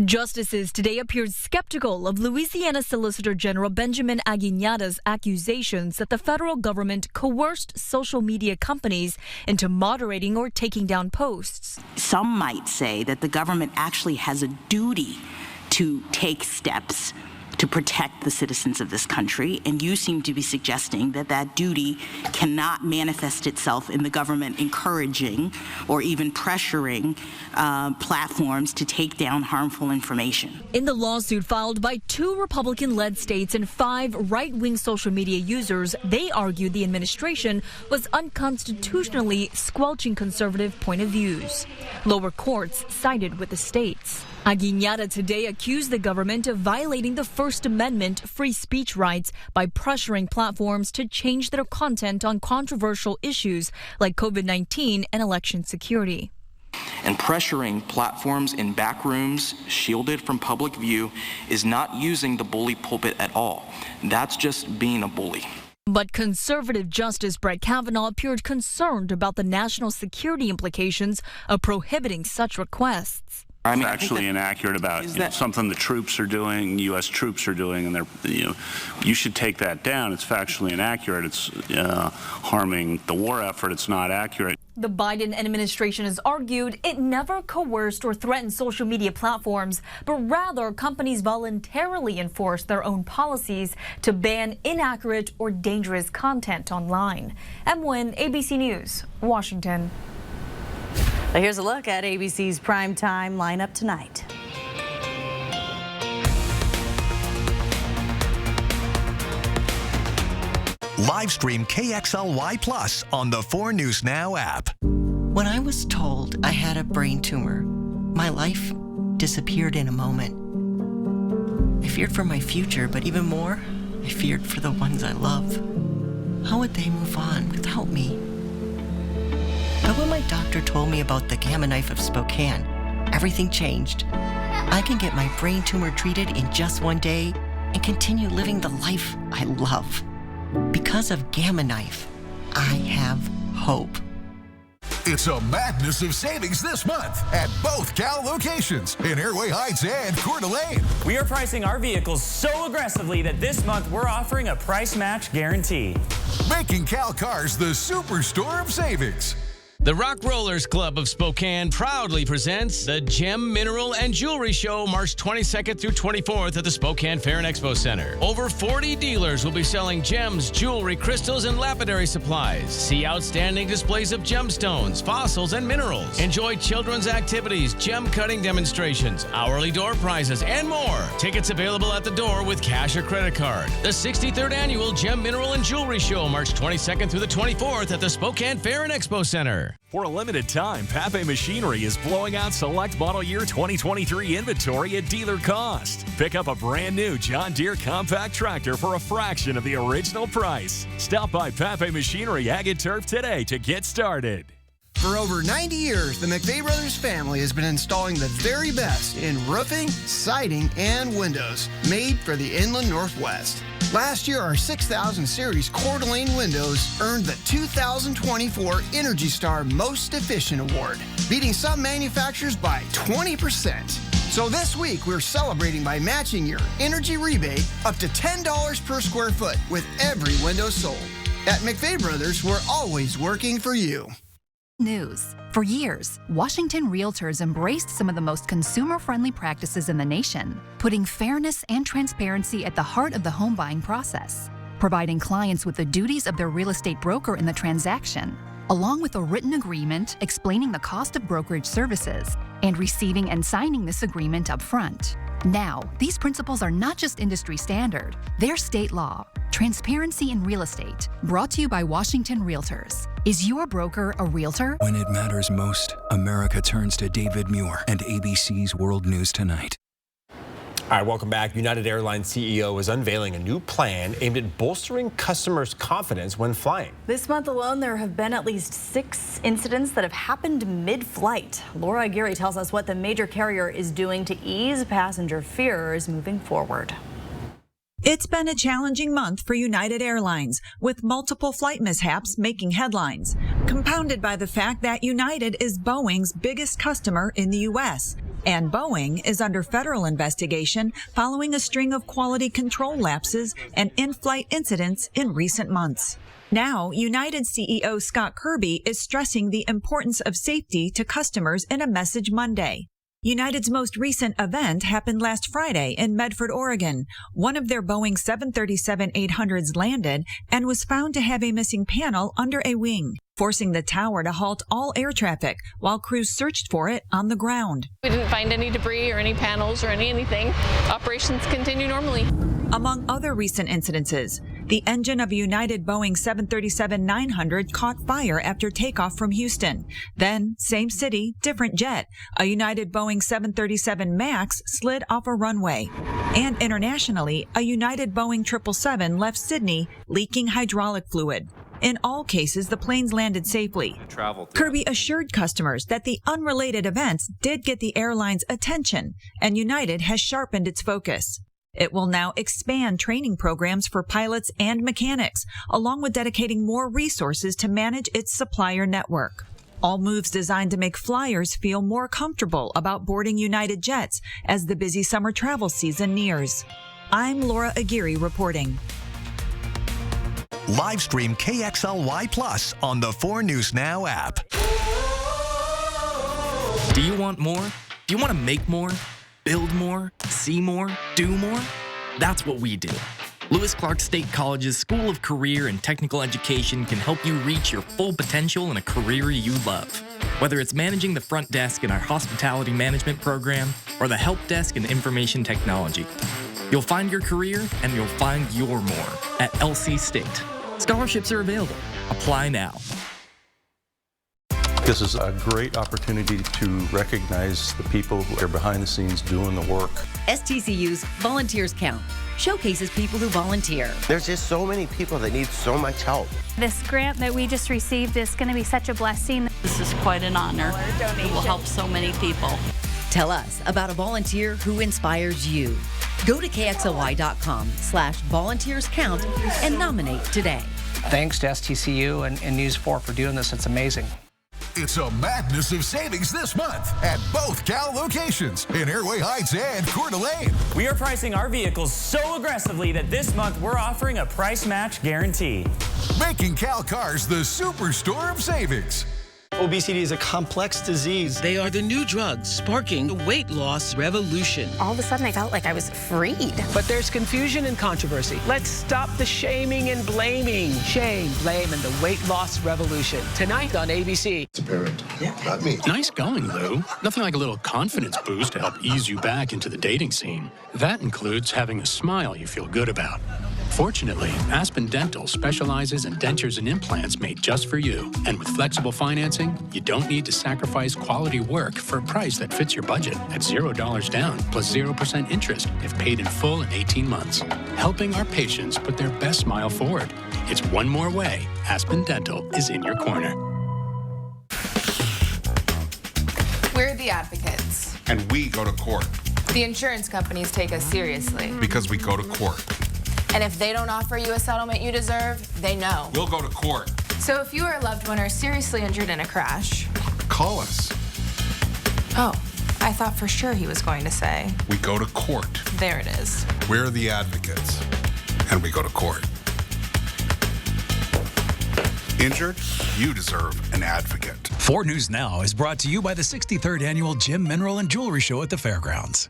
Justices today appeared skeptical of Louisiana Solicitor General Benjamin Aguinaldo's accusations that the federal government coerced social media companies into moderating or taking down posts. Some might say that the government actually has a duty to take steps to protect the citizens of this country, and you seem to be suggesting that that duty cannot manifest itself in the government encouraging or even pressuring platforms to take down harmful information. In the lawsuit filed by 2 Republican-led states and 5 right-wing social media users, they argued the administration was unconstitutionally squelching conservative point of views. Lower courts sided with the states. Aguinaldo today accused the government of violating the First Amendment free speech rights by pressuring platforms to change their content on controversial issues like COVID-19 and election security. And pressuring platforms in back rooms, shielded from public view, is not using the bully pulpit at all. That's just being a bully. But conservative Justice Brett Kavanaugh appeared concerned about the national security implications of prohibiting such requests. It's actually inaccurate about something the troops are doing, U.S. troops are doing, and you should take that down. It's factually inaccurate. It's harming the war effort. It's not accurate. The Biden administration has argued it never coerced or threatened social media platforms, but rather companies voluntarily enforce their own policies to ban inaccurate or dangerous content online. M. Nguyen, ABC News, Washington. Now here's a look at ABC's primetime lineup tonight. Live stream KXLY Plus on the 4 News Now app. When I was told I had a brain tumor, my life disappeared in a moment. I feared for my future, but even more, I feared for the ones I love. How would they move on without me? But when my doctor told me about the Gamma Knife of Spokane, everything changed. I can get my brain tumor treated in just 1 day and continue living the life I love. Because of Gamma Knife, I have hope. It's a madness of savings this month at both Cal locations in Airway Heights and Coeur d'Alene. We are pricing our vehicles so aggressively that this month we're offering a price match guarantee. Making Cal Cars the superstore of savings. The Rock Rollers Club of Spokane proudly presents the Gem Mineral and Jewelry Show March 22nd through 24th at the Spokane Fair and Expo Center. Over 40 dealers will be selling gems, jewelry, crystals, and lapidary supplies. See outstanding displays of gemstones, fossils, and minerals. Enjoy children's activities, gem cutting demonstrations, hourly door prizes, and more. Tickets available at the door with cash or credit card. The 63rd Annual Gem Mineral and Jewelry Show March 22nd through the 24th at the Spokane Fair and Expo Center. For a limited time, Pape Machinery is blowing out select model year 2023 inventory at dealer cost. Pick up a brand new John Deere compact tractor for a fraction of the original price. Stop by Pape Machinery Ag and Turf today to get started. For over 90 years, the McVeigh Brothers family has been installing the very best in roofing, siding, and windows made for the Inland Northwest. Last year, our 6000 Series Coeur d'Alene windows earned the 2024 Energy Star Most Efficient Award, beating some manufacturers by 20%. So this week, we're celebrating by matching your energy rebate up to $10 per square foot with every window sold. At McVeigh Brothers, we're always working for you. News. For years, Washington Realtors embraced some of the most consumer-friendly practices in the nation, putting fairness and transparency at the heart of the home buying process, providing clients with the duties of their real estate broker in the transaction, along with a written agreement explaining the cost of brokerage services, and receiving and signing this agreement up front. Now, these principles are not just industry standard, they're state law. Transparency in real estate, brought to you by Washington Realtors. Is your broker a realtor? When it matters most, America turns to David Muir and ABC's World News Tonight. All right, welcome back. United Airlines CEO is unveiling a new plan aimed at bolstering customers' confidence when flying. This month alone, there have been at least 6 incidents that have happened mid-flight. Laura Aguirre tells us what the major carrier is doing to ease passenger fears moving forward. It's been a challenging month for United Airlines, with multiple flight mishaps making headlines, compounded by the fact that United is Boeing's biggest customer in the U.S., and Boeing is under federal investigation following a string of quality control lapses and in-flight incidents in recent months. Now, United CEO Scott Kirby is stressing the importance of safety to customers in a message Monday. United's most recent event happened last Friday in Medford, Oregon. One of their Boeing 737-800s landed and was found to have a missing panel under a wing, forcing the tower to halt all air traffic while crews searched for it on the ground. We didn't find any debris or any panels or anything. Operations continue normally. Among other recent incidences, the engine of a United Boeing 737-900 caught fire after takeoff from Houston. Then, same city, different jet, a United Boeing 737 MAX slid off a runway. And internationally, a United Boeing 777 left Sydney leaking hydraulic fluid. In all cases, the planes landed safely. Kirby assured customers that the unrelated events did get the airline's attention, and United has sharpened its focus. It will now expand training programs for pilots and mechanics, along with dedicating more resources to manage its supplier network. All moves designed to make flyers feel more comfortable about boarding United jets as the busy summer travel season nears. I'm Laura Aguirre reporting. Live stream KXLY Plus on the 4 News Now app. Do you want more? Do you want to make more? Build more? See more? Do more? That's what we do. Lewis Clark State College's School of Career and Technical Education can help you reach your full potential in a career you love. Whether it's managing the front desk in our hospitality management program or the help desk in information technology, you'll find your career and you'll find your more at LC State. Scholarships are available. Apply now. This is a great opportunity to recognize the people who are behind the scenes doing the work. STCU's Volunteers Count showcases people who volunteer. There's just so many people that need so much help. This grant that we just received is going to be such a blessing. This is quite an honor. It will help so many people. Tell us about a volunteer who inspires you. Go to KXLY.com/volunteerscount and nominate today. Thanks to STCU and News 4 for doing this. It's amazing. It's a madness of savings this month at both Cal locations in Airway Heights and Coeur d'Alene. We are pricing our vehicles so aggressively that this month we're offering a price match guarantee. Making Cal Cars the superstore of savings. Obesity is a complex disease. They are the new drugs sparking the weight loss revolution. All of a sudden, I felt like I was freed. But there's confusion and controversy. Let's stop the shaming and blaming. Shame, blame, and the weight loss revolution. Tonight on ABC. It's a parent. Yeah. Not me. Nice going, Lou. Nothing like a little confidence boost to help ease you back into the dating scene. That includes having a smile you feel good about. Fortunately, Aspen Dental specializes in dentures and implants made just for you. And with flexible financing, you don't need to sacrifice quality work for a price that fits your budget at $0 down plus 0% interest if paid in full in 18 months. Helping our patients put their best smile forward. It's one more way Aspen Dental is in your corner. We're the advocates. And we go to court. The insurance companies take us seriously. Because we go to court. And if they don't offer you a settlement you deserve, they know. We'll go to court. So if you or a loved one are seriously injured in a crash, call us. Oh, I thought for sure he was going to say. We go to court. There it is. We're the advocates. And we go to court. Injured? You deserve an advocate. 4 News Now is brought to you by the 63rd Annual Gem Mineral and Jewelry Show at the Fairgrounds.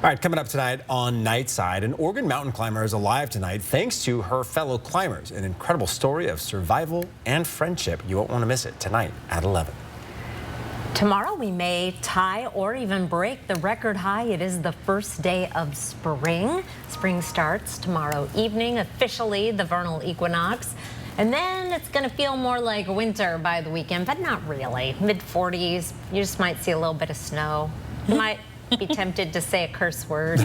All right, coming up tonight on Nightside, an Oregon mountain climber is alive tonight thanks to her fellow climbers. An incredible story of survival and friendship. You won't want to miss it tonight at 11. Tomorrow we may tie or even break the record high. It is the first day of spring. Spring starts tomorrow evening, officially the vernal equinox. And then it's going to feel more like winter by the weekend, but not really. Mid-40s, you just might see a little bit of snow. You might Be tempted to say a curse word.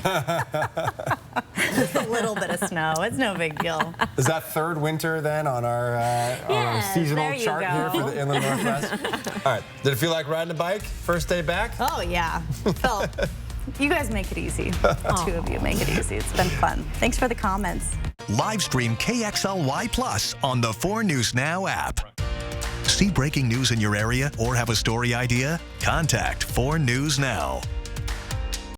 Just a little bit of snow. It's no big deal. Is that third winter then on our seasonal there you chart here for the Inland Northwest? All right. Did it feel like riding a bike first day back? Oh, yeah. Phil, you guys make it easy. The two of you make it easy. It's been fun. Thanks for the comments. Live stream KXLY Plus on the 4 News Now app. See breaking news in your area or have a story idea? Contact 4 News Now.